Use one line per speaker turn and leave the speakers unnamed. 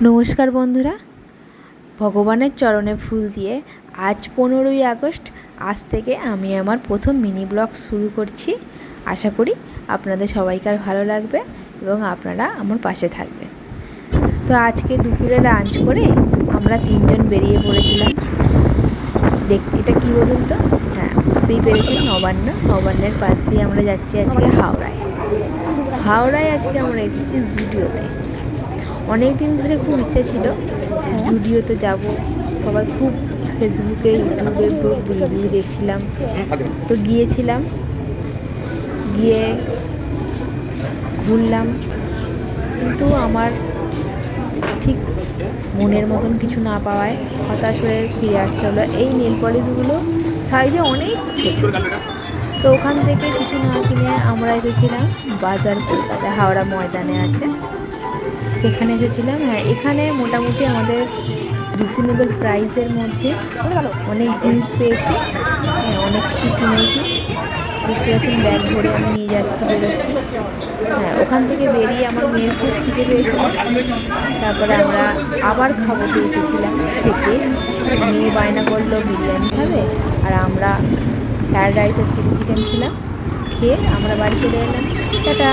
নমস্কার বন্ধুরা, ভগবানের চরণে ফুল দিয়ে আজ 15ই আগস্ট। আজ থেকে আমি আমার প্রথম মিনি ব্লগ শুরু করছি। আশা করি আপনাদের সবাইকার ভালো লাগবে এবং আপনারা আমার পাশে থাকবেন। তো আজকে দুপুরে লাঞ্চ করে আমরা 3 জন বেরিয়ে পড়েছিলাম। এটা কি বলুন তো? হ্যাঁ, বুঝতেই পেরেছেন, নবান্নের পাশ দিয়ে আমরা যাচ্ছি আজকে হাওড়ায় আজকে আমরা এসেছি জুডিওতে। অনেক দিন ধরে খুব ইচ্ছা ছিল যে জুডিওতে যাব। সবাই খুব ফেসবুকে ইউটিউবে রিভিউ দেখছিলাম, তো গিয়েছিলাম, গিয়ে ঘুরলাম, কিন্তু আমার ঠিক মনের মতন কিছু না পাওয়ায় হতাশ হয়ে ফিরে আসতে হলো। এই নেল পলিশগুলো সাইজে অনেক ছোট, তো ওখান থেকে কিছু না কিনে আমরা এসেছিলাম বাজার কলকাতা, হাওড়া ময়দানে আছে, সেখানে এসেছিলাম। হ্যাঁ, এখানে মোটামুটি আমাদের রিজনেবল প্রাইসের মধ্যে অনেক জিনিস পেয়েছি। হ্যাঁ, অনেক কিছু কিনেছি। বুঝতে পারছেন, ব্যাগ ভরে আমি নিয়ে বেরোচ্ছি। হ্যাঁ, ওখান থেকে বেরিয়ে আমার মেয়ের খুব খিদে পেয়েছিল। তারপরে আমরা আবার খাবো তো এসেছিলাম খেতে। মেয়ে বায়না করলো বিরিয়ানি খাবে, আর আমরা ফ্রায়েড রাইস আর চিলি চিকেন খেলাম। খেয়ে আমরা বাড়ি চলে এলাম। টাটা।